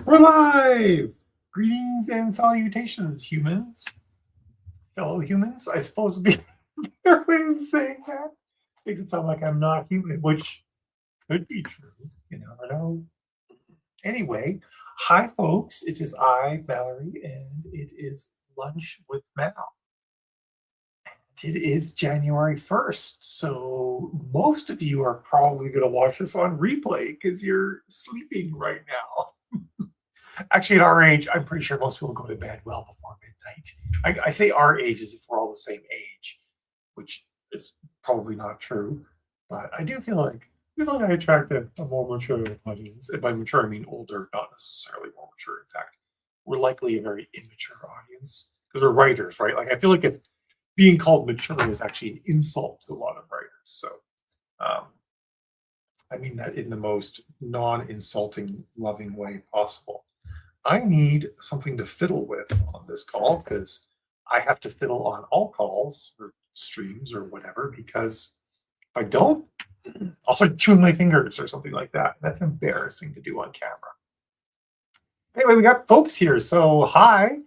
We're live! Greetings and salutations, humans. Fellow humans, I suppose would be their way of saying that. Makes it sound like I'm not human, which could be true. You never know. Anyway, hi folks. It is I, Mallory, and it is Lunch with Mal. It is January 1st, so most of you are probably going to watch this on replay because you're sleeping right now. Actually, at our age, I'm pretty sure most people go to bed well before midnight. I say our age as if we're all the same age, which is probably not true. But I do feel like I attract a more mature audience. And by mature, I mean older, not necessarily more mature. In fact, we're likely a very immature audience because we're writers, right? Like I feel like if being called mature is actually an insult to a lot of writers. So um, I mean that in the most non-insulting, loving way possible. I need something to fiddle with on this call because I have to fiddle on all calls or streams or whatever because if I don't, I'll start chewing my fingers or something like that. That's embarrassing to do on camera. Anyway, we got folks here. So hi,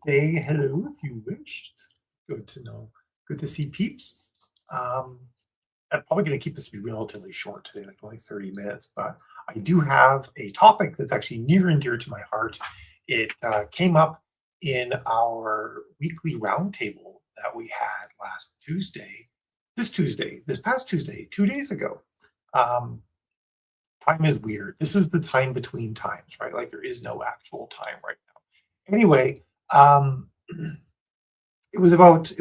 say hello if you wish. It's good to know. Good to see peeps. I'm probably going to keep this to be relatively short today, like only 30 minutes, but I do have a topic that's actually near and dear to my heart. It came up in our weekly roundtable that we had this past Tuesday, 2 days ago. Time is weird. This is the time between times, right? Like there is no actual time right now. Anyway, it was about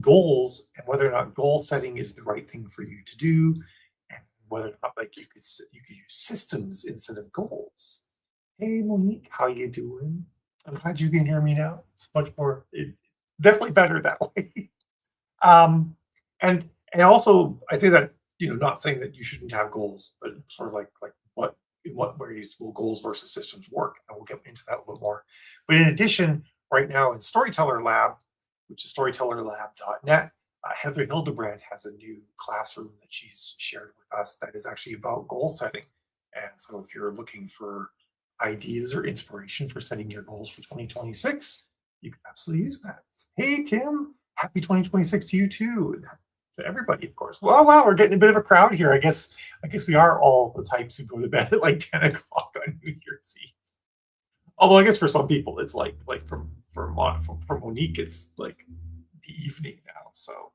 goals and whether or not goal setting is the right thing for you to do, and whether or not like you could use systems instead of goals. Hey Monique, how you doing? I'm glad you can hear me now. It's much more definitely better that way. um, and also I say that not saying that you shouldn't have goals, but sort of like what in what ways will goals versus systems work, and we'll get into that a little bit more. But in addition, right now in Storyteller Lab, which is storytellerlab.net. Heather Hildebrand has a new classroom that she's shared with us that is actually about goal setting. And so if you're looking for ideas or inspiration for setting your goals for 2026, you can absolutely use that. Hey, Tim, happy 2026 to you too. To everybody, of course. Well, wow, we're getting a bit of a crowd here. I guess we are all the types who go to bed at like 10 o'clock on New Year's Eve. Although I guess for some people it's like for Monique it's like the evening now, so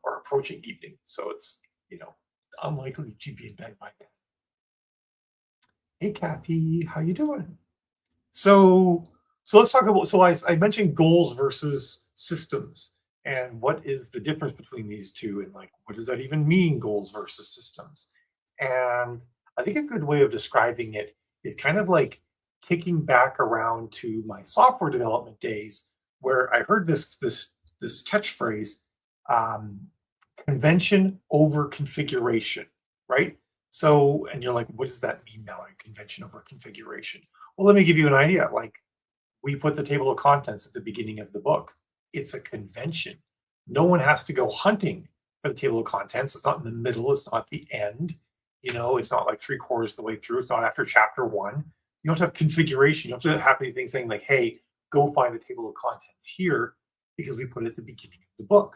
or approaching evening, so it's unlikely she'd be in bed by then. Hey Kathy, how you doing? So let's talk about I mentioned goals versus systems and what is the difference between these two and like what does that even mean, goals versus systems? And I think a good way of describing it is kind of like kicking back around to my software development days where I heard this catchphrase, um, convention over configuration, right? So, and you're like, what does that mean now? Convention over configuration. Well, let me give you an idea. Like we put the table of contents at the beginning of the book. It's a convention. No one has to go hunting for the table of contents. It's not in the middle. It's not the end. It's not like 3/4 of the way through. It's not after chapter one. You don't have configuration. You don't have to have anything saying like, hey, go find the table of contents here because we put it at the beginning of the book.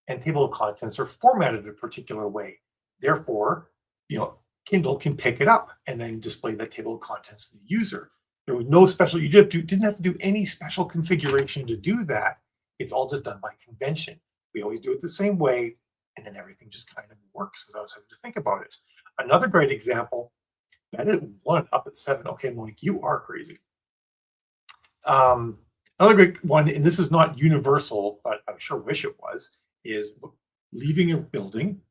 And table of contents are formatted a particular way. Therefore, Kindle can pick it up and then display that table of contents to the user. There was no special, you didn't have to do any special configuration to do that. It's all just done by convention. We always do it the same way, and then everything just kind of works without having to think about it. Another great example, that is one up at 7. Okay, Monique, you are crazy. Another great one, and this is not universal, but I sure wish it was, is leaving a building.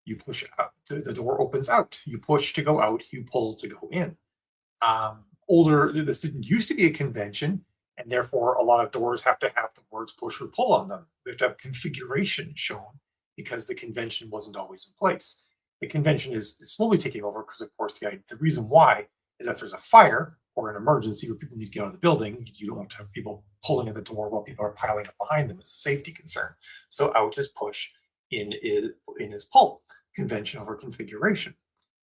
You push out, the door opens out. You push to go out, you pull to go in. This didn't used to be a convention, and therefore a lot of doors have to have the words push or pull on them. They have to have configuration shown because the convention wasn't always in place. The convention is slowly taking over because, of course, the reason why is if there's a fire or an emergency where people need to get out of the building, you don't want to have people pulling at the door while people are piling up behind them. It's a safety concern. So out is push, in is pull, convention over configuration.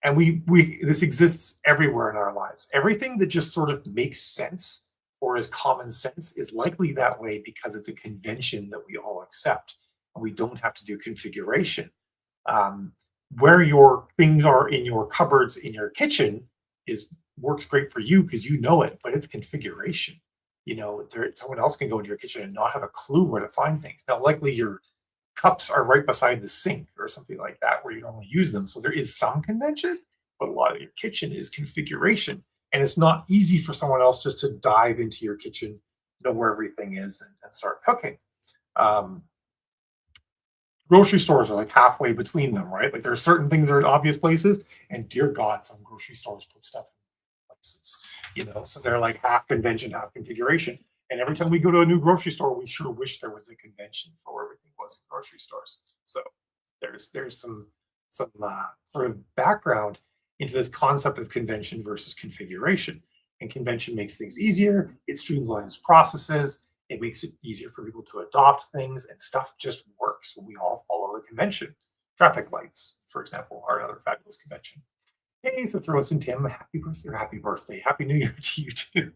And we this exists everywhere in our lives. Everything that just sort of makes sense or is common sense is likely that way because it's a convention that we all accept, and we don't have to do configuration. Um, where your things are in your cupboards in your kitchen is works great for you because you know it, but it's configuration. Someone else can go into your kitchen and not have a clue where to find things. Now, likely your cups are right beside the sink or something like that where you normally use them. So there is some convention, but a lot of your kitchen is configuration. And it's not easy for someone else just to dive into your kitchen, know where everything is, and start cooking. Um, Grocery stores are like halfway between them, right? Like there are certain things that are in obvious places, and dear God, some grocery stores put stuff in places, so they're like half convention, half configuration. And every time we go to a new grocery store, we sure wish there was a convention for where everything was in grocery stores. So there's some sort of background into this concept of convention versus configuration. And convention makes things easier. It streamlines processes. It makes it easier for people to adopt things, and stuff just works when we all follow the convention. Traffic lights, for example, are another fabulous convention. Hey, so throw us in Tim. Happy birthday, or happy birthday, happy New Year to you too.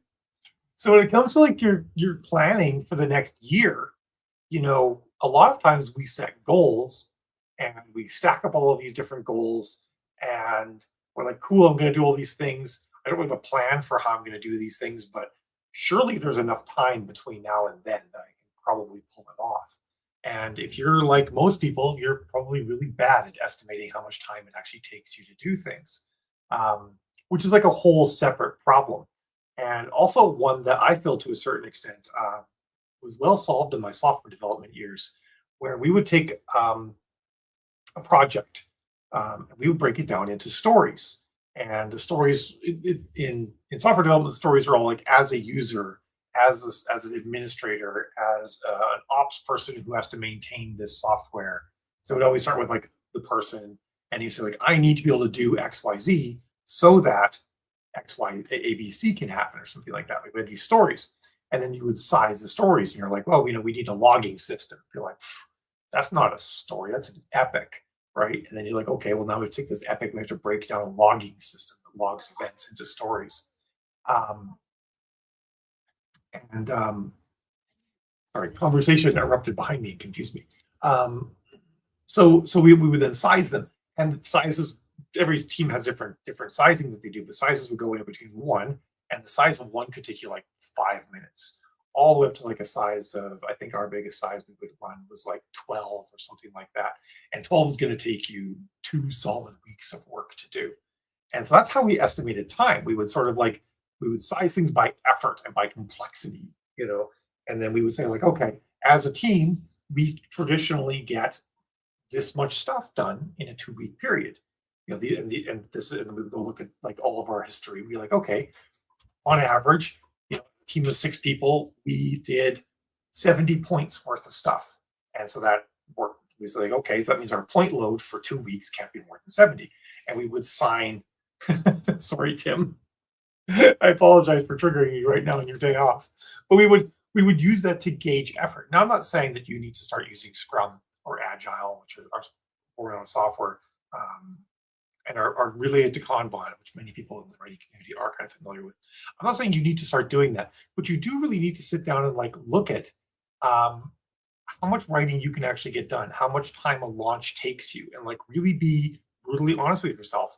So when it comes to like your planning for the next year, a lot of times we set goals and we stack up all of these different goals, and we're like, cool, I'm going to do all these things. I don't have a plan for how I'm going to do these things, but surely there's enough time between now and then that I can probably pull it off. And if you're like most people, you're probably really bad at estimating how much time it actually takes you to do things, um, which is like a whole separate problem. And also one that I feel to a certain extent was well solved in my software development years, where we would take a project. We would break it down into stories, and the stories in software development, the stories are all like as a user, as an administrator, as an ops person who has to maintain this software. So it would always start with like the person, and you say like, I need to be able to do X, Y, Z so that X, Y, A, B, C can happen, or something like that. Like we had these stories, and then you would size the stories, and you're like, well, we need a logging system. You're like, that's not a story, that's an epic, right? And then you're like, okay, well, now we take this epic, we have to break down a logging system that logs events into stories. Um, and Sorry, conversation interrupted behind me and confused me. Um, so we would then size them, and the sizes, every team has different sizing that they do, but sizes would go in between one, and the size of one could take you like 5 minutes, all the way up to like a size of, I think our biggest size we would run was like 12 or something like that. And 12 is going to take you 2 solid weeks of work to do. And so that's how we estimated time. We would sort of like, we would size things by effort and by complexity, and then we would say like, okay, as a team, we traditionally get this much stuff done in a 2 week period. And we would go look at like all of our history and be like, okay, on average, a team of 6 people, we did 70 points worth of stuff. And so that worked. We was like, okay, so that means our point load for 2 weeks can't be more than 70. And we would sign, sorry, Tim. I apologize for triggering you right now on your day off. But we would use that to gauge effort. Now, I'm not saying that you need to start using Scrum or Agile, which are on software, and are related to Kanban, which many people in the writing community are kind of familiar with. I'm not saying you need to start doing that, but you do really need to sit down and like look at um, how much writing you can actually get done, how much time a launch takes you, and like really be brutally honest with yourself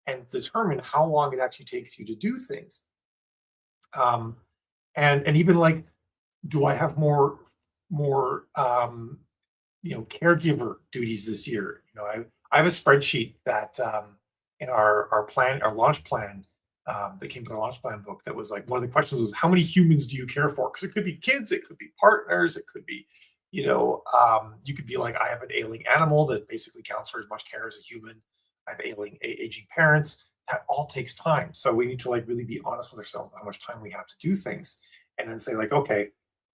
and determine how long it actually takes you to do things. Um, and even like, do I have more caregiver duties this year? I have a spreadsheet that in our launch plan, that came from the launch plan book, that was like, one of the questions was, how many humans do you care for? Because it could be kids, it could be partners, it could be, you could be like, I have an ailing animal that basically counts for as much care as a human. I have aging parents. That all takes time. So we need to like really be honest with ourselves how much time we have to do things, and then say like, okay,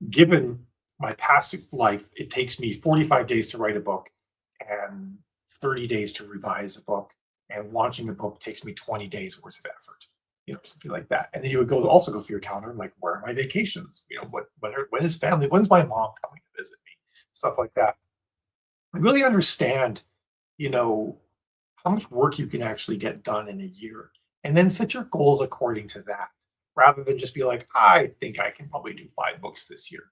given my past life, it takes me 45 days to write a book and 30 days to revise a book, and launching a book takes me 20 days worth of effort, something like that. And then you would also go through your calendar and like, where are my vacations? When is family? When's my mom coming to visit me? Stuff like that. I really understand, you know, how much work you can actually get done in a year, and then set your goals according to that, rather than just be like, I think I can probably do 5 books this year.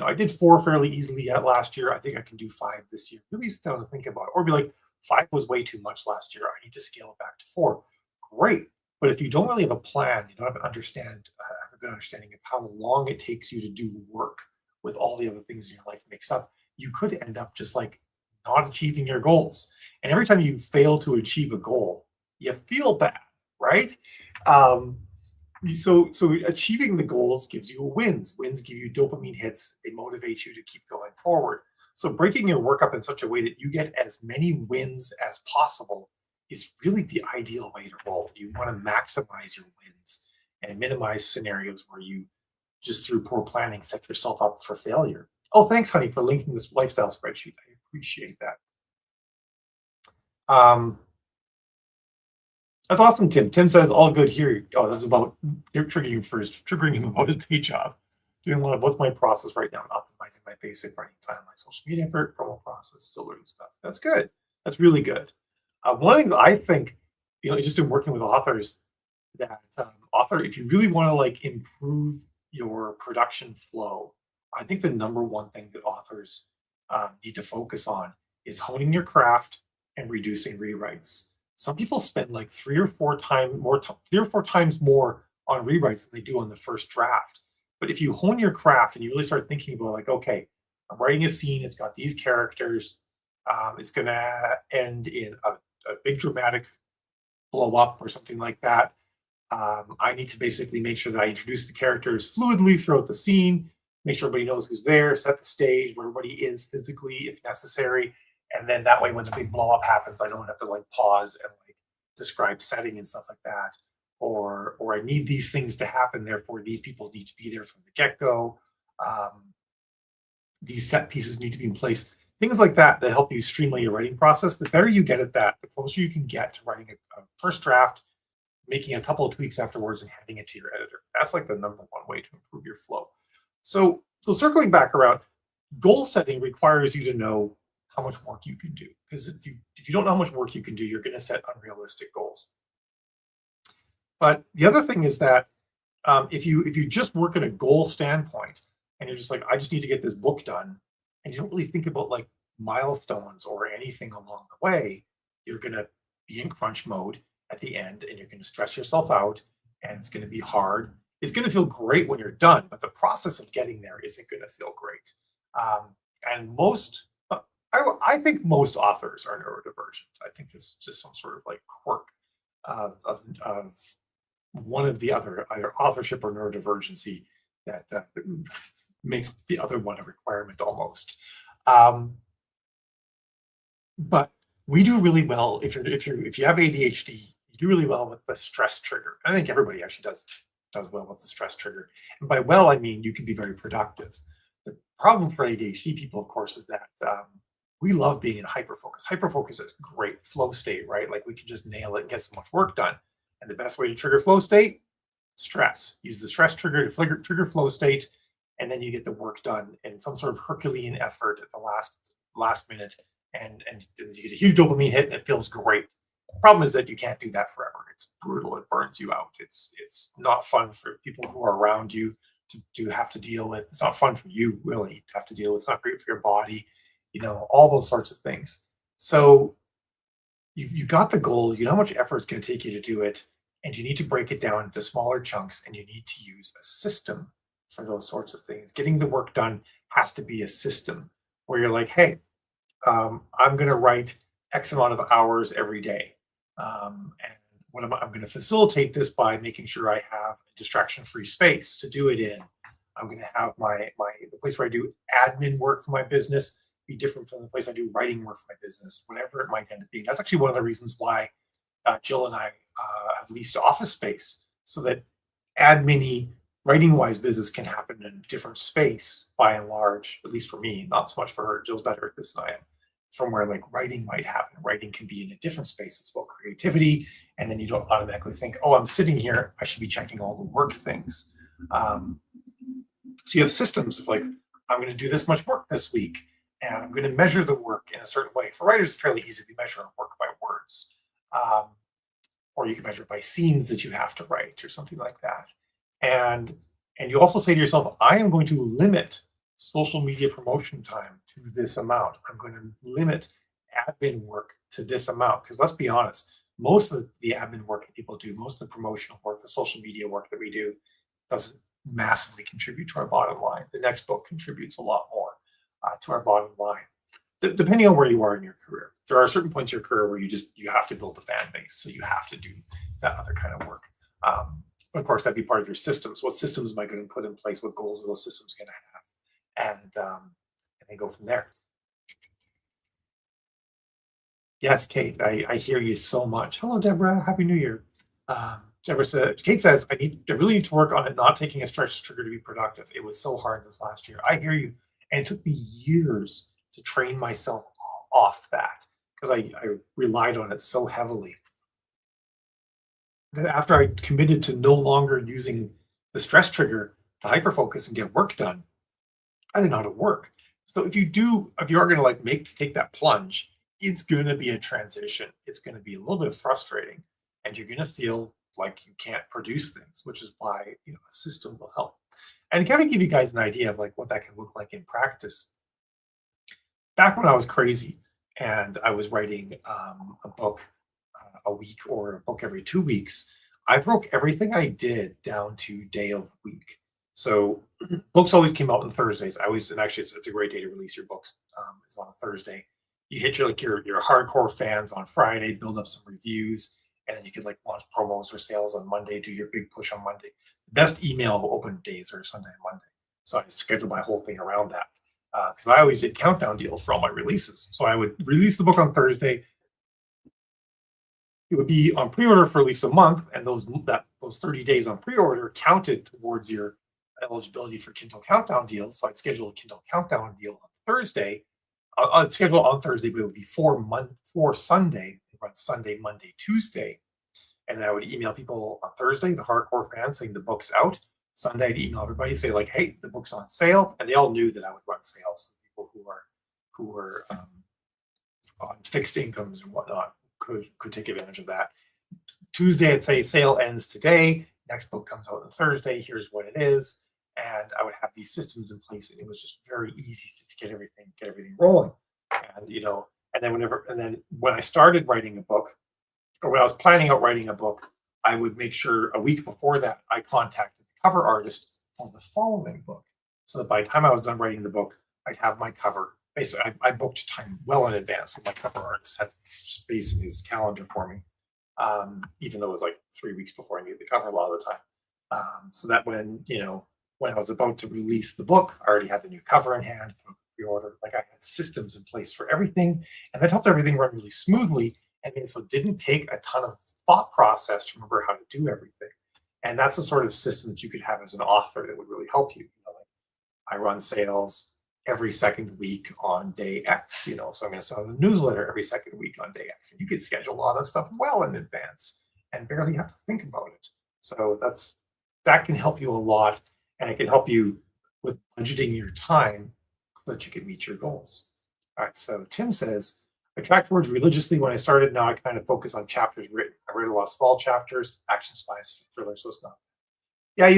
I did 4 fairly easily yet last year. I think I can do 5 this year. Really sit down and think about it. Or be like, 5 was way too much last year. I need to scale it back to 4. Great. But if you don't really have a plan, you don't have a good understanding of how long it takes you to do work with all the other things in your life mixed up, you could end up just like not achieving your goals. And every time you fail to achieve a goal, you feel bad, right? Um, so achieving the goals gives you wins. Wins give you dopamine hits. They motivate you to keep going forward. So breaking your work up in such a way that you get as many wins as possible is really the ideal way to roll. You want to maximize your wins and minimize scenarios where you just through poor planning set yourself up for failure. Oh, thanks, honey, for linking this lifestyle spreadsheet. I appreciate that. Um, that's awesome, Tim. Tim says all good here. Oh, that's about triggering you first, triggering him about his day job. Doing a lot of what's my process right now, and optimizing my basic writing time, my social media effort, promo process, still learning stuff. That's good. That's really good. One thing that I think, just in working with authors, that author, if you really want to like improve your production flow, I think the number one thing that authors need to focus on is honing your craft and reducing rewrites. Some people spend like 3 or 4 times more on rewrites than they do on the first draft. But if you hone your craft and you really start thinking about like, okay, I'm writing a scene, it's got these characters, it's gonna end in a big dramatic blow up or something like that. I need to basically make sure that I introduce the characters fluidly throughout the scene, make sure everybody knows who's there, set the stage where everybody is physically if necessary. And then that way, when the big blow up happens, I don't have to like pause and like describe setting and stuff like that. Or I need these things to happen, therefore these people need to be there from the get go. Um, these set pieces need to be in place. Things like that that help you streamline your writing process. The better you get at that, the closer you can get to writing a first draft, making a couple of tweaks afterwards, and handing it to your editor. That's like the number one way to improve your flow. So circling back around, goal setting requires you to know how much work you can do. Because if you don't know how much work you can do, you're going to set unrealistic goals. But the other thing is that if you just work at a goal standpoint and you're just like, I just need to get this book done, and you don't really think about like milestones or anything along the way, you're going to be in crunch mode at the end, and you're going to stress yourself out, and it's going to be hard. It's going to feel great when you're done, but the process of getting there isn't going to feel great. And I think most authors are neurodivergent. I think this is just some sort of like quirk of one of the other, either authorship or neurodivergency, that makes the other one a requirement almost. But we do really well if you have ADHD, you do really well with the stress trigger. I think everybody actually does well with the stress trigger. And by well, I mean you can be very productive. The problem for ADHD people, of course, is that we love being in hyperfocus. Hyperfocus is great flow state, right? Like we can just nail it and get so much work done. And the best way to trigger flow state, stress. Use the stress trigger to trigger flow state, and then you get the work done in some sort of Herculean effort at the last minute, and you get a huge dopamine hit, and it feels great. The problem is that you can't do that forever. It's brutal. It burns you out. It's not fun for people who are around you to have to deal with. It's not fun for you really to have to deal with. It's not great for your body. All those sorts of things. So you got the goal, you know how much effort it's going to take you to do it, and you need to break it down into smaller chunks, and you need to use a system for those sorts of things. Getting the work done has to be a system where you're like, hey, I'm going to write X amount of hours every day. And I'm going to facilitate this by making sure I have a distraction-free space to do it in. I'm going to have the place where I do admin work for my business be different from the place I do writing work for my business, whatever it might end up being. That's actually one of the reasons why Jill and I have leased office space, so that admin writing-wise business can happen in a different space by and large, at least for me, not so much for her. Jill's better at this than I am. From where like writing might happen. Writing can be in a different space. It's about creativity. And then you don't automatically think, oh, I'm sitting here, I should be checking all the work things. So you have systems of like, I'm going to do this much work this week, and I'm going to measure the work in a certain way. For writers, it's fairly easy to measure work by words. Um, or you can measure it by scenes that you have to write or something like that. And and you also say to yourself, I am going to limit social media promotion time to this amount. I'm going to limit admin work to this amount. Because let's be honest, most of the admin work that people do, most of the promotional work, the social media work that we do doesn't massively contribute to our bottom line. The next book contributes a lot more to our bottom line. Depending on where you are in your career, there are certain points in your career where you have to build a fan base, so you have to do that other kind of work. Of course, that'd be part of your systems. What systems am I going to put in place? What goals are those systems going to have? And then go from there. Yes, Kate, I hear you so much. Hello, Deborah. Happy New Year. Deborah said, Kate says, I really need to work on it, not taking a stretch trigger to be productive. It was so hard this last year. I hear you. And it took me years to train myself off that because I relied on it so heavily that after I committed to no longer using the stress trigger to hyperfocus and get work done, I didn't know how to work. So if you are going to take that plunge, it's going to be a transition. It's going to be a little bit frustrating, and you're going to feel like you can't produce things, which is why a system will help. And to kind of give you guys an idea of like what that can look like in practice, back when I was crazy and I was writing a book a week or a book every 2 weeks, I broke everything I did down to day of week. So books always came out on Thursdays. I always, and actually, it's a great day to release your books. Is on a Thursday. You hit your hardcore fans on Friday, build up some reviews, and then you could like launch promos or sales on Monday. Do your big push on Monday. The best email open days are Sunday and Monday. So I scheduled my whole thing around that because I always did countdown deals for all my releases. So I would release the book on Thursday. It would be on pre-order for at least a month, and those 30 days on pre-order counted towards your eligibility for Kindle Countdown deals. So I'd schedule a Kindle Countdown deal on Thursday. I'd schedule on Thursday, but it would be for Sunday. They run Sunday, Monday, Tuesday, and then I would email people on Thursday, the hardcore fans, saying the book's out. Sunday, I'd email everybody, say like, "Hey, the book's on sale," and they all knew that I would run sales. People who were on fixed incomes and whatnot could take advantage of that. Tuesday, I'd say sale ends today. Next book comes out on Thursday. Here's what it is, and I would have these systems in place, and it was just very easy to get everything rolling. And then when I started writing a book, or when I was planning out writing a book, I would make sure a week before that I contacted the cover artist for the following book, so that by the time I was done writing the book, I'd have my cover. Basically, I booked time well in advance, and my cover artist had space in his calendar for me, even though it was like 3 weeks before I needed the cover a lot of the time. So that when I was about to release the book, I already had the new cover in hand, pre-order. Like I had systems in place for everything, and that helped everything run really smoothly. And so it didn't take a ton of thought process to remember how to do everything. And that's the sort of system that you could have as an author that would really help you. Like I run sales every second week on day X, so I'm going to send a newsletter every second week on day X. And you could schedule a lot of that stuff well in advance and barely have to think about it. So that can help you a lot, and it can help you with budgeting your time so that you can meet your goals. All right, so Tim says, I tracked words religiously when I started. Now I kind of focus on chapters written. I read a lot of small chapters, action spies, thrillers, so it's not. Yeah,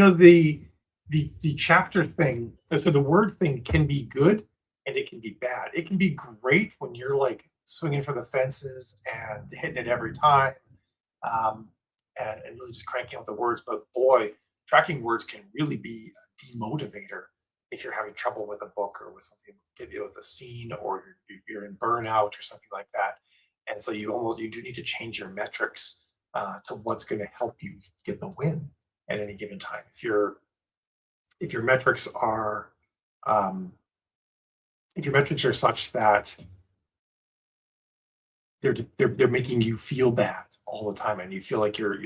the chapter thing, so the word thing can be good and it can be bad. It can be great when you're like swinging for the fences and hitting it every time, and really just cranking out the words. But boy, tracking words can really be a demotivator if you're having trouble with a book or with something, with a scene, or you're in burnout or something like that. And so you do need to change your metrics to what's going to help you get the win at any given time. If your metrics are um, if your metrics are such that they're making you feel bad all the time, and you feel like your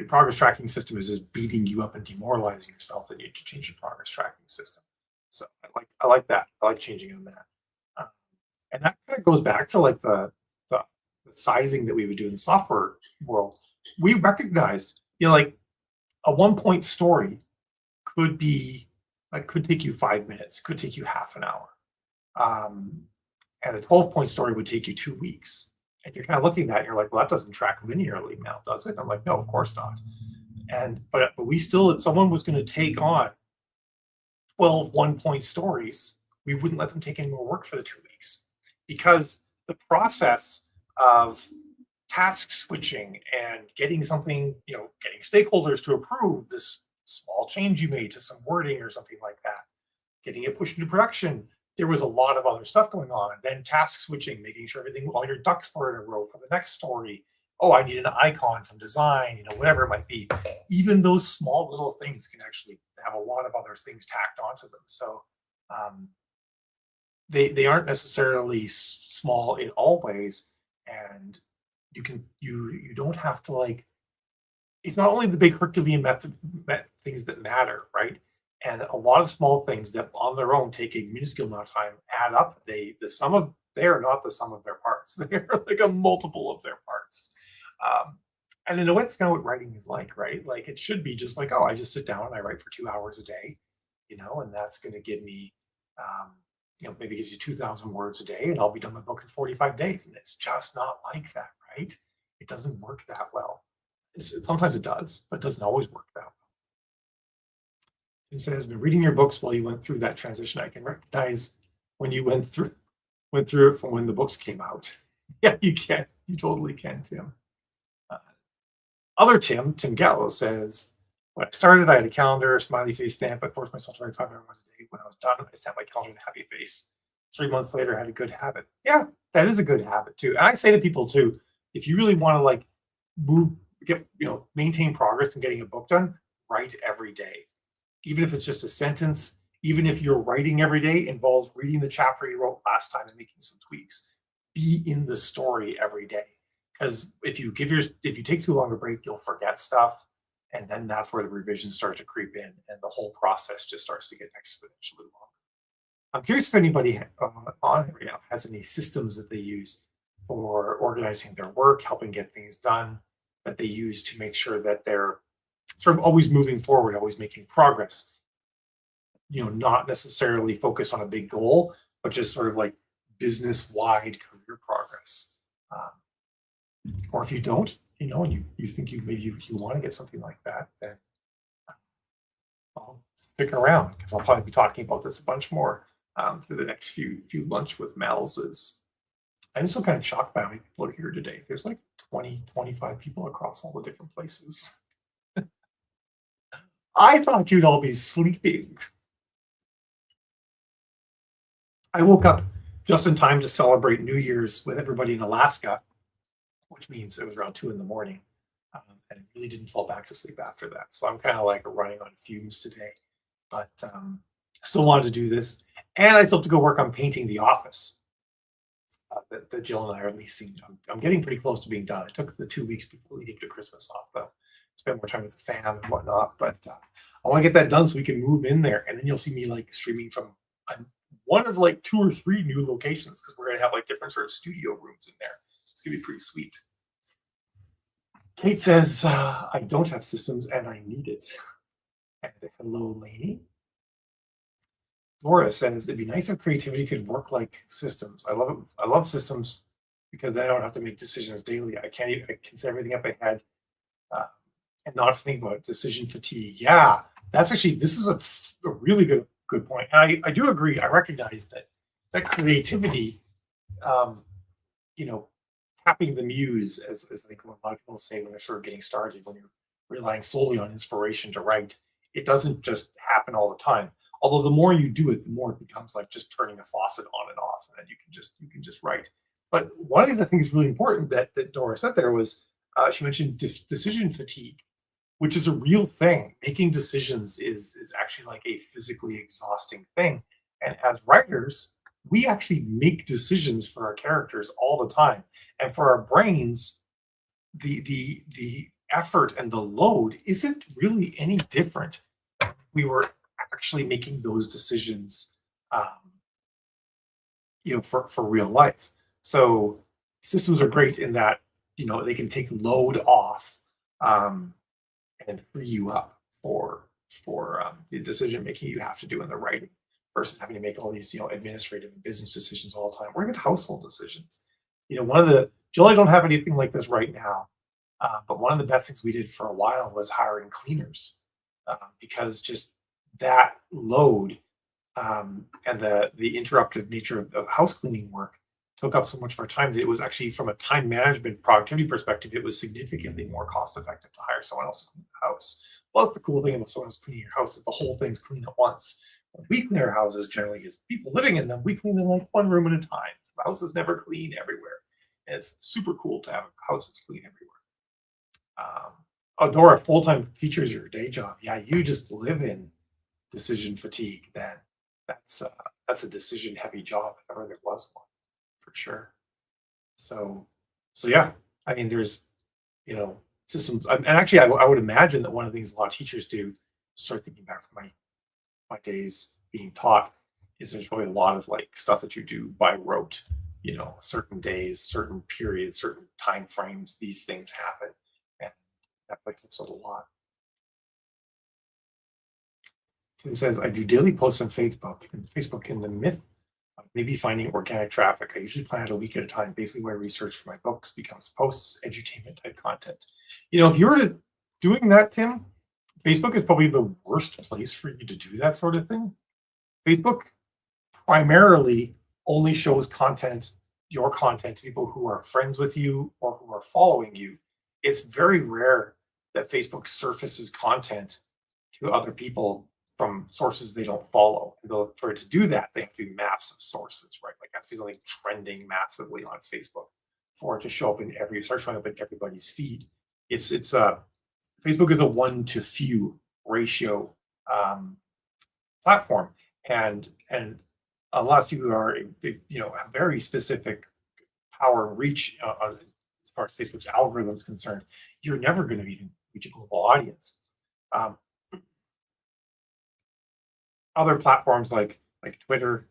progress tracking system is just beating you up and demoralizing yourself, then you need to change your progress tracking system. So I like that. I like changing on that. Uh, and that kind of goes back to like the sizing that we would do in the software world. We recognized, like a 1 point story could take you 5 minutes, could take you half an hour. Um, and a 12-point story would take you 2 weeks. And you're kind of looking at that and you're like, well, that doesn't track linearly now, does it? I'm like, no, of course not. And but we still, if someone was going to take on 12 one-point stories, we wouldn't let them take any more work for the 2 weeks, because the process of task switching and getting something, getting stakeholders to approve this small change you made to some wording or something like that, getting it pushed into production. There was a lot of other stuff going on. Then task switching, making sure everything, all your ducks were in a row for the next story. Oh, I need an icon from design, whatever it might be. Even those small little things can actually have a lot of other things tacked onto them. So um, they aren't necessarily small in all ways, and you don't have to, like, it's not only the big Herculean things that matter, right? And a lot of small things that on their own take a minuscule amount of time add up. They are not the sum of their parts. They're like a multiple of their parts. Um, and in a way, it's kind of what writing is like, right? Like, it should be just like, oh, I just sit down and I write for 2 hours a day, and that's going to give me, um, maybe gives you 2,000 words a day, and I'll be done my book in 45 days. And it's just not like that, right? It doesn't work that well. Sometimes it does, but it doesn't always work that well. Tim says, been reading your books while you went through that transition. I can recognize when you went through it from when the books came out. Yeah, you can. You totally can, Tim. Uh, Other Tim Gallo says, when I started, I had a calendar, a smiley face stamp. I forced myself to write 5 hours a day. When I was done, I stamped my calendar in a happy face. 3 months later, I had a good habit. Yeah, that is a good habit too. And I say to people too, if you really want to, like, move, maintain progress in getting a book done, write every day. Even if it's just a sentence, even if your writing every day involves reading the chapter you wrote last time and making some tweaks, be in the story every day. Because if you take too long a break, you'll forget stuff, and then that's where the revisions start to creep in, and the whole process just starts to get exponentially longer. I'm curious if anybody on it right now has any systems that they use for organizing their work, helping get things done, that they use to make sure that they're sort of always moving forward, always making progress. Not necessarily focused on a big goal, but just sort of like business-wide career progress. Or if you don't, and you think you want to get something like that, then I'll stick around, because I'll probably be talking about this a bunch more through the next few lunch with Mel's. I'm still kind of shocked by how many people are here today. There's like 20, 25 people across all the different places. I thought you'd all be sleeping. I woke up just in time to celebrate New Year's with everybody in Alaska, which means it was around 2 in the morning. And I really didn't fall back to sleep after that. So I'm kind of like running on fumes today, but still wanted to do this. And I still have to go work on painting the office that Jill and I are leasing. I'm getting pretty close to being done. I took the 2 weeks before leading to Christmas off, though. Spend more time with the fam and whatnot. But I want to get that done so we can move in there. And then you'll see me like streaming from one of like 2 or 3 new locations, because we're going to have like different sort of studio rooms in there. It's going to be pretty sweet. Kate says, I don't have systems and I need it. And hello, Lainey. Dora says, it'd be nice if creativity could work like systems. I love it. I love systems because then I don't have to make decisions daily. I can set everything up ahead and not think about decision fatigue. Yeah, this is a really good point. And I do agree. I recognize that creativity, tapping the muse, as I think a lot of people say when they're sort of getting started, when you're relying solely on inspiration to write, it doesn't just happen all the time. Although the more you do it, the more it becomes like just turning a faucet on and off, and then you can just write. But one of the things I think is really important that Dora said there was she mentioned decision fatigue, which is a real thing. Making decisions is actually like a physically exhausting thing. And as writers, we actually make decisions for our characters all the time. And for our brains, the effort and the load isn't really any different. We were actually making those decisions, for real life. So systems are great in that, they can take load off, and free you up for the decision making you have to do in the writing, versus having to make all these, administrative and business decisions all the time, or even household decisions. One of the Jill, I don't have anything like this right now. But one of the best things we did for a while was hiring cleaners, because just that load, and the interruptive nature of house cleaning work took up so much of our time that it was actually, from a time management productivity perspective, it was significantly more cost effective to hire someone else to clean the house. Plus, the cool thing about someone else cleaning your house is the whole thing's clean at once. When we clean our houses, generally, as people living in them, we clean them like one room at a time. The house is never clean everywhere. And it's super cool to have a house that's clean everywhere. Dora, full time teacher is your day job. Yeah, you just live in decision fatigue. Then that's uh, that's a decision heavy job if ever there was one, for sure. So, so yeah, I mean, there's, systems, and actually, I would imagine that one of the things a lot of teachers do, start thinking back from my days being taught, is there's probably a lot of like stuff that you do by rote. Certain days, certain periods, certain time frames, these things happen, and that like helps out a lot. Tim says, I do daily posts on Facebook in the myth of maybe finding organic traffic. I usually plan it a week at a time. Basically, where research for my books becomes posts, edutainment type content. If you were to doing that, Tim, Facebook is probably the worst place for you to do that sort of thing. Facebook primarily only shows your content to people who are friends with you or who are following you. It's very rare that Facebook surfaces content to other people from sources they don't follow. And for it to do that, they have to be maps of sources, right? Like, that's something trending massively on Facebook for it to show up start showing up in everybody's feed. It's Facebook is a one to few ratio, um, platform, and unless you are have very specific power and reach, as far as Facebook's algorithm is concerned, you're never going to even reach a global audience. Um, Other platforms like Twitter,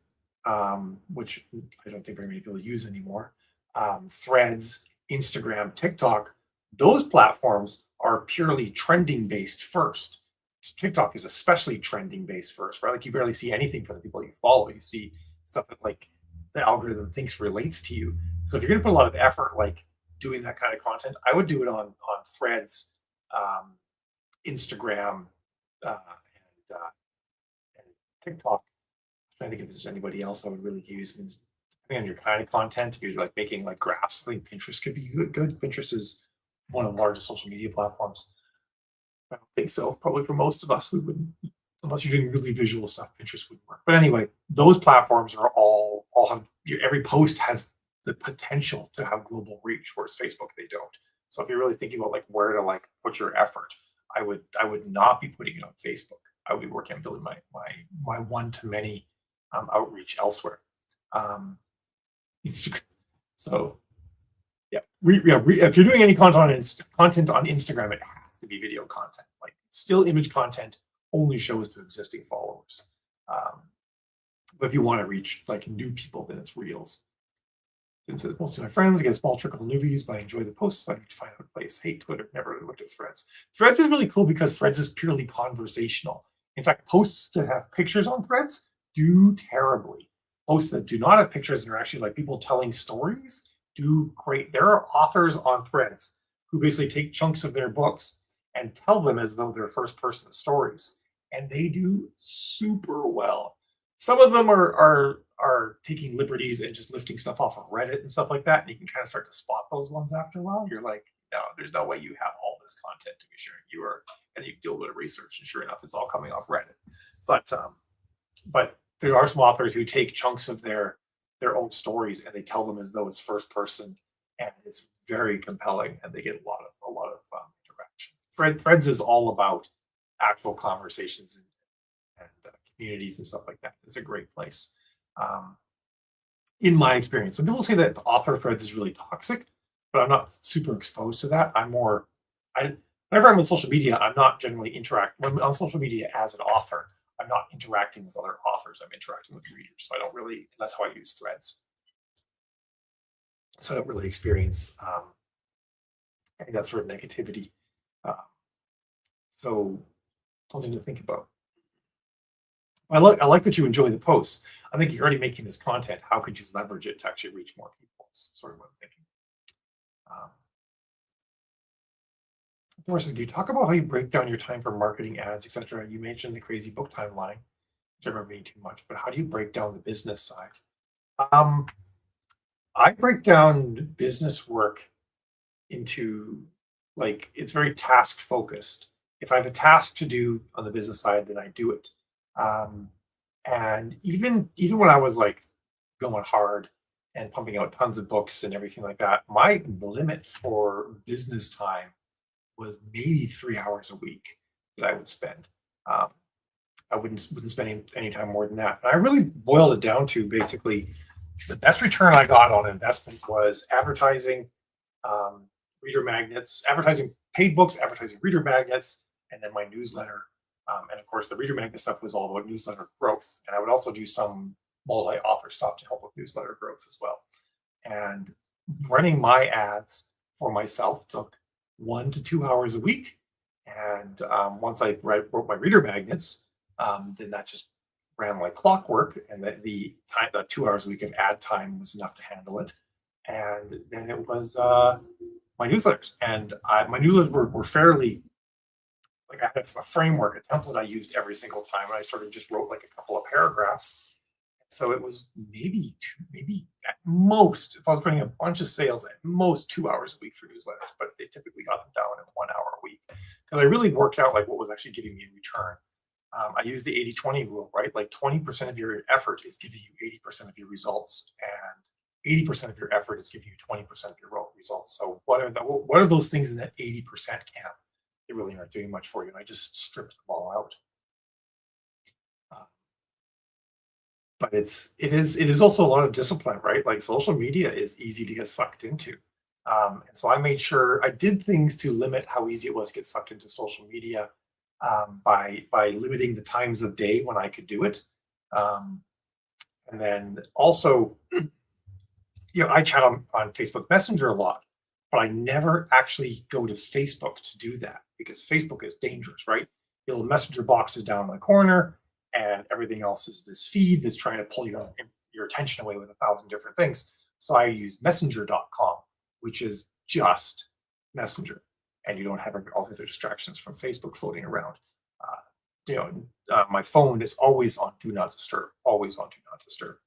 which I don't think very many people use anymore, Threads, Instagram, TikTok, those platforms are purely trending based first. TikTok is especially trending based first, right? Like, you barely see anything for the people you follow. You see stuff that, like, the algorithm thinks relates to you. So if you're going to put a lot of effort like doing that kind of content, I would do it on Threads, um, Instagram, and TikTok. I'm trying to think if there's anybody else I would really use. I mean, depending on your kind of content, if you're like making like graphs, I think Pinterest could be good. Pinterest is one of the largest social media platforms. I don't think so. Probably for most of us, we wouldn't, unless you're doing really visual stuff. Pinterest wouldn't work. But anyway, those platforms are all have every post has the potential to have global reach, whereas Facebook they don't. So if you're really thinking about like where to like put your effort, I would not be putting it on Facebook. I would be working on building my one to many, outreach elsewhere. Um, Instagram. So yeah, if you're doing any content on Instagram, it has to be video content. Like, still image content only shows to existing followers. Um, but if you want to reach like new people, then it's reels. Tim says, most of my friends get a small trickle of newbies, but I enjoy the posts, so I need to find out a place. Hate Twitter, never really looked at Threads. Threads is really cool because Threads is purely conversational. In fact, posts that have pictures on Threads do terribly. Posts that do not have pictures and are actually like people telling stories do great. There are authors on Threads who basically take chunks of their books and tell them as though they're first person stories, and they do super well. Some of them are taking liberties and just lifting stuff off of Reddit and stuff like that, and you can kind of start to spot those ones after a while. You're like, no, there's no way you have all this content to be sharing. And you do a little bit of research, and sure enough, it's all coming off Reddit. But there are some authors who take chunks of their own stories and they tell them as though it's first person, and it's very compelling, and they get a lot of interaction. Threads is all about actual conversations and communities and stuff like that. It's a great place, um, in my experience. Some people say that the author Threads is really toxic, but I'm not super exposed to that. I whenever I'm on social media, I'm not generally interact when I'm on social media as an author. I'm not interacting with other authors. I'm interacting with readers. So I don't really. That's how I use Threads. So I don't really experience, any of that sort of negativity. Uh, so something to think about. I like that you enjoy the posts. I think you're already making this content. How could you leverage it to actually reach more people? Is sort of what I'm thinking. Um, Doris, do you talk about how you break down your time for marketing, ads, etc.? You mentioned the crazy book timeline, which I remember being too much, but how do you break down the business side? Um, I break down business work into, like, it's very task focused. If I have a task to do on the business side, then I do it. Um, and even when I was like going hard and pumping out tons of books and everything like that, my limit for business time was maybe 3 hours a week that I would spend. Um, I wouldn't spend any time more than that. And I really boiled it down to basically the best return I got on investment was advertising, um, reader magnets, advertising paid books, advertising reader magnets, and then my newsletter. And of course, the reader magnet stuff was all about newsletter growth. And I would also do some multi-author stuff to help with newsletter growth as well. And running my ads for myself took 1 to 2 hours a week. And once I wrote my reader magnets, then that just ran like clockwork. And the time, the 2 hours a week of ad time was enough to handle it. And then it was my newsletters. And my newsletters were fairly, like, I had a framework, a template I used every single time. And I sort of just wrote like a couple of paragraphs. So it was maybe at most, if I was running a bunch of sales, at most 2 hours a week for newsletters, but they typically got them down in 1 hour a week because I really worked out like what was actually giving me a return. I use the 80-20 rule, right? Like 20% of your effort is giving you 80% of your results, and 80% of your effort is giving you 20% of your results. So what are those things in that 80% camp? They really aren't doing much for you. And I just stripped them all out. Uh, but it is also a lot of discipline, right? Like social media is easy to get sucked into. And so I made sure I did things to limit how easy it was to get sucked into social media, by limiting the times of day when I could do it. Um, and then also, I chat on Facebook Messenger a lot, but I never actually go to Facebook to do that because Facebook is dangerous, right? The little messenger box is down in the corner, and everything else is this feed that's trying to pull your attention away with 1,000 different things. So I use messenger.com, which is just Messenger, and you don't have all the other distractions from Facebook floating around. Uh, my phone is always on do not disturb, always on do not disturb.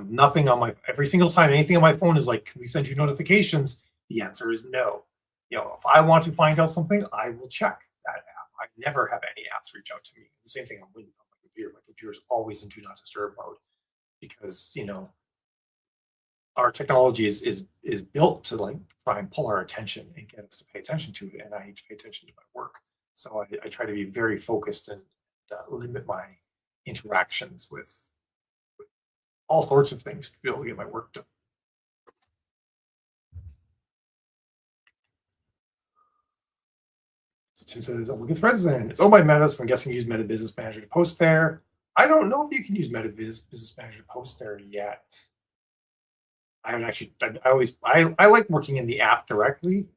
Nothing on my every single time anything on my phone is like, can we send you notifications? The answer is no. If I want to find out something, I will check that app. I never have any apps reach out to me. The same thing on Windows, on my computer. My computer is always in do not disturb mode because our technology is built to like try and pull our attention and get us to pay attention to it, and I need to pay attention to my work. So I try to be very focused and limit my interactions with all sorts of things to be able to get my work done. So Tim says, "Oh, look at Threads then. It's owned by Meta, so I'm guessing you use Meta Business Manager to post there." I don't know if you can use Meta Business Manager to post there yet. I haven't actually. I like working in the app directly.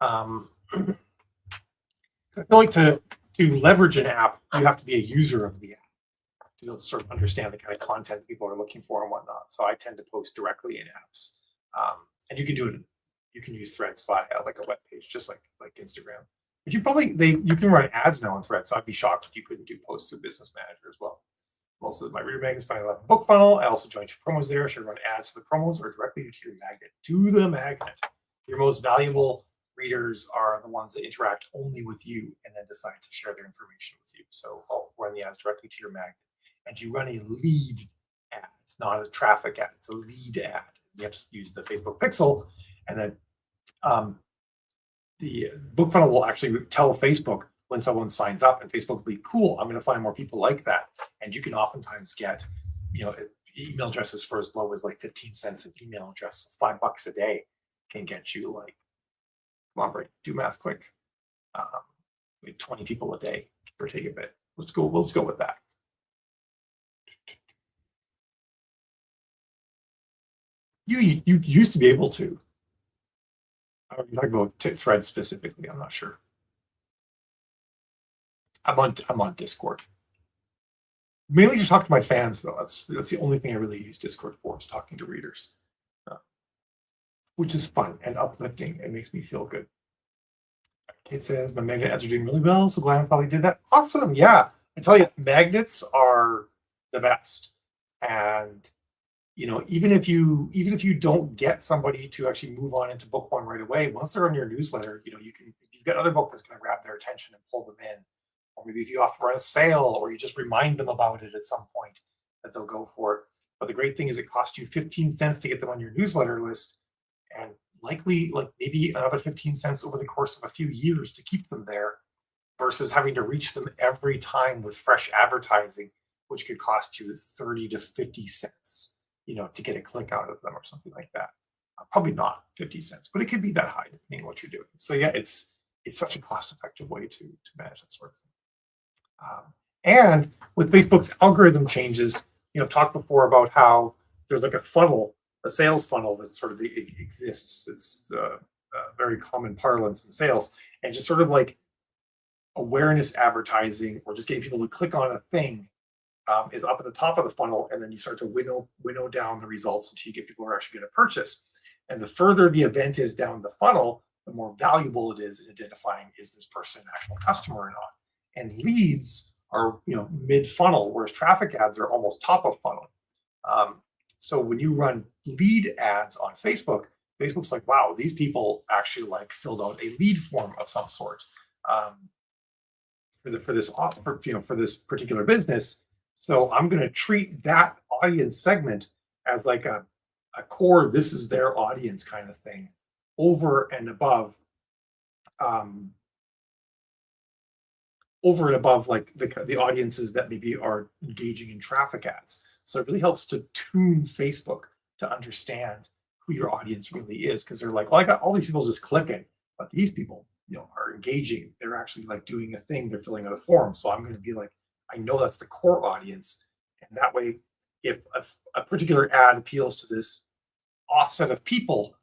Um, I feel like to leverage an app, you have to be a user of the app to sort of understand the kind of content people are looking for and whatnot. So I tend to post directly in apps, and you can do it. You can use Threads via like a web page, just like Instagram. But you can run ads now on Threads. So I'd be shocked if you couldn't do posts through Business Manager as well. Also, my reader magnets find a book funnel. I also joined 2 promos there. Should run ads to the promos or directly to your magnet. To the magnet. Your most valuable readers are the ones that interact only with you and then decide to share their information with you. So I'll run the ads directly to your magnet. And you run a lead ad, not a traffic ad. It's a lead ad. You have to use the Facebook pixel, and then the book funnel will actually tell Facebook when someone signs up, and Facebook will be cool. I'm going to find more people like that. And you can oftentimes get, email addresses for as low as like 15 cents an email address. So $5 a day can get you like, come on, Brady, do math quick. 20 people a day, or take a bit. Let's go with that. You used to be able to. You're talking about Threads specifically. I'm not sure. I'm on Discord. Mainly to talk to my fans, though. That's the only thing I really use Discord for, is talking to readers. which is fun and uplifting. It makes me feel good. Kate says, my magnet ads are doing really well. So glad I finally did that. Awesome. Yeah. I tell you, magnets are the best. And even if you don't get somebody to actually move on into book one right away, once they're on your newsletter, you can, if you've got another book that's going to grab their attention and pull them in, or maybe if you offer run a sale, or you just remind them about it at some point, that they'll go for it. But the great thing is it costs you 15 cents to get them on your newsletter list, and likely like maybe another 15 cents over the course of a few years to keep them there, versus having to reach them every time with fresh advertising, which could cost you 30 to 50 cents, to get a click out of them or something like that. Probably not 50 cents, but it could be that high depending on what you're doing. So yeah, it's such a cost-effective way to manage that sort of thing. And with Facebook's algorithm changes, talked before about how there's like a funnel, a sales funnel that sort of exists. It's very common parlance in sales, and just sort of like awareness advertising or just getting people to click on a thing is up at the top of the funnel, and then you start to winnow down the results until you get people who are actually going to purchase. And the further the event is down the funnel, the more valuable it is in identifying, is this person an actual customer or not. And leads are mid funnel, whereas traffic ads are almost top of funnel. So when you run lead ads on Facebook, Facebook's like, wow, these people actually like filled out a lead form of some sort for this particular business. So I'm going to treat that audience segment as like a core, this is their audience kind of thing, over and above like the audiences that maybe are engaging in traffic ads. So it really helps to tune Facebook to understand who your audience really is, because they're like, well, I got all these people just clicking, but these people are engaging. They're actually like doing a thing. They're filling out a form. So I'm going to be like, I know that's the core audience. And that way, if a particular ad appeals to this offset of people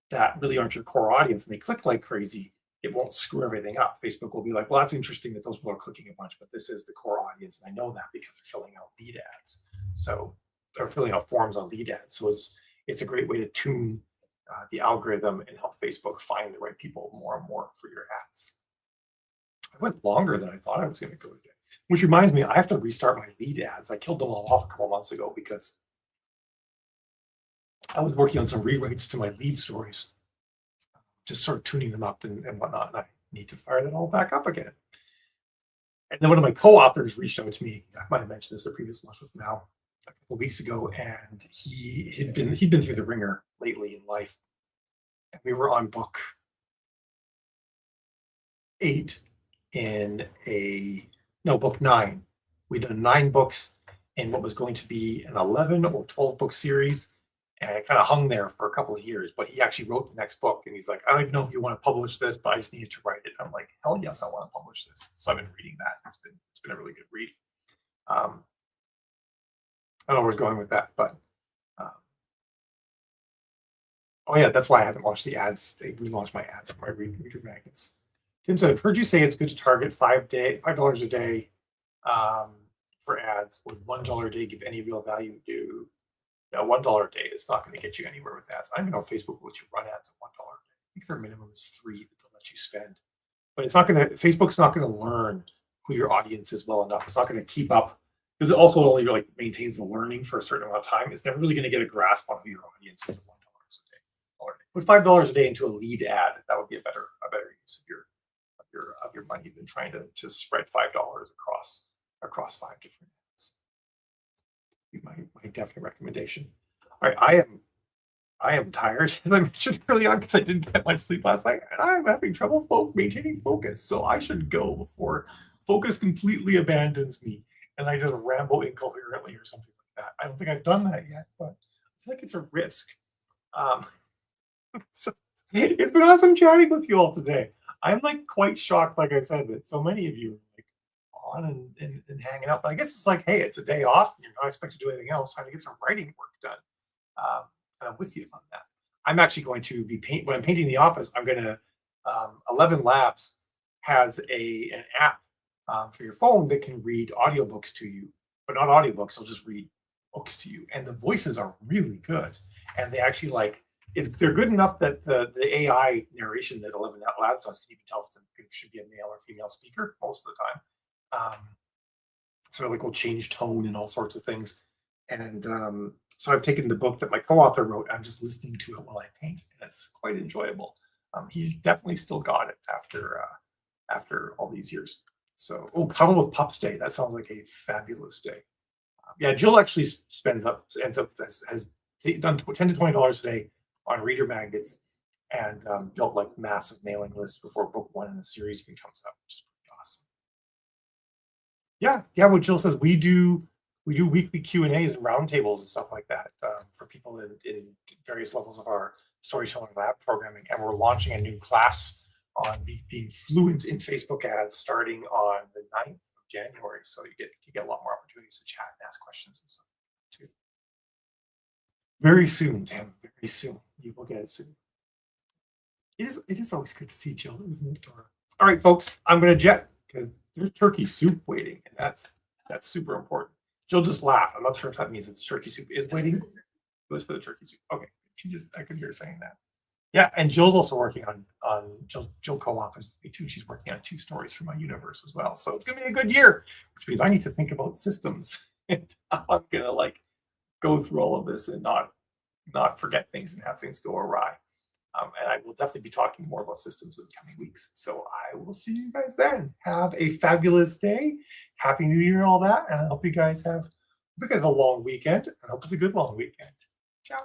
that really aren't your core audience and they click like crazy, it won't screw everything up. Facebook will be like, well, that's interesting that those people are clicking a bunch, but this is the core audience. And I know that because they're filling out lead ads. So they're filling out forms on lead ads. So it's a great way to tune the algorithm and help Facebook find the right people more and more for your ads. I went longer than I thought I was going to go today, which reminds me, I have to restart my lead ads. I killed them all off a couple months ago because I was working on some rewrites to my lead stories, just sort of tuning them up and whatnot. And I need to fire that all back up again. And then one of my co-authors reached out to me. I might have mentioned this at previous lunch with Mal a couple of weeks ago, and he'd been through the ringer lately in life. And we were on book 8 book 9. We'd done 9 books in what was going to be an 11 or 12 book series. And it kind of hung there for a couple of years, but he actually wrote the next book, and he's like, I don't even know if you want to publish this, but I just needed to write it. I'm like, hell yes, I want to publish this. So I've been reading that. It's been a really good read. I don't know where we're going with that, but oh yeah, that's why I haven't launched the ads. They relaunched my ads for my reader magnets. Tim said, I've heard you say it's good to target $5 a day for ads. Would $1 a day give any real value to? $1 a day is not going to get you anywhere with ads. I don't even know if Facebook will let you run ads at $1 a day. I think their minimum is $3 that they'll let you spend. But it's not going to, Facebook's not going to learn who your audience is well enough. It's not going to keep up, because it also only like maintains the learning for a certain amount of time. It's never really going to get a grasp on who your audience is at $1 a day. Put $5 a day into a lead ad. That would be a better use of your money than trying to spread $5 across 5 different ads. My definite recommendation. All right, I am tired, as I mentioned early on, because I didn't get much sleep last night, and I'm having trouble maintaining focus. So I should go before focus completely abandons me and I just ramble incoherently or something like that. I don't think I've done that yet, but I feel like it's a risk. So it's been awesome chatting with you all today. I'm like quite shocked, like I said, that so many of you are like on and hanging out. But I guess it's like, hey, it's a day off. You're not expected to do anything else. Trying to get some writing work done. And I'm with you on that. I'm actually going to be when I'm painting the office. I'm going to 11 Labs has an app for your phone that can read audiobooks to you, but not audiobooks. They'll just read books to you, and the voices are really good. And they actually like they're good enough that the AI narration that 11 Labs does can even tell if it should be a male or female speaker most of the time. So like will change tone and all sorts of things. And so I've taken the book that my co-author wrote. I'm just listening to it while I paint, and it's quite enjoyable. He's definitely still got it after all these years. So, Cuddle with Pups Day. That sounds like a fabulous day. Yeah, Jill actually ends up has done $10 to $20 a day on reader magnets and built like massive mailing lists before book one in the series even comes out, which is pretty awesome. Yeah. What Jill says, we do weekly Q&As and roundtables and stuff like that for people in various levels of our storytelling lab programming, and we're launching a new class on being fluent in Facebook ads starting on the 9th of January. So you get a lot more opportunities to chat and ask questions and stuff too. Very soon, Tim. Very soon. You will get it soon. It is always good to see Jill, isn't it? All right, folks, I'm going to jet because there's turkey soup waiting, and that's super important. Jill just laughed. I'm not sure if that means it's turkey soup is waiting. It was for the turkey soup. Okay, I could hear her saying that. Yeah, and Jill's also working on Jill co-authors me too. She's working on 2 stories for my universe as well. So it's gonna be a good year, which means I need to think about systems and how I'm gonna like go through all of this and not forget things and have things go awry. And I will definitely be talking more about systems in the coming weeks. So I will see you guys then. Have a fabulous day. Happy New Year and all that. And I hope you guys have a long weekend. I hope it's a good long weekend. Ciao.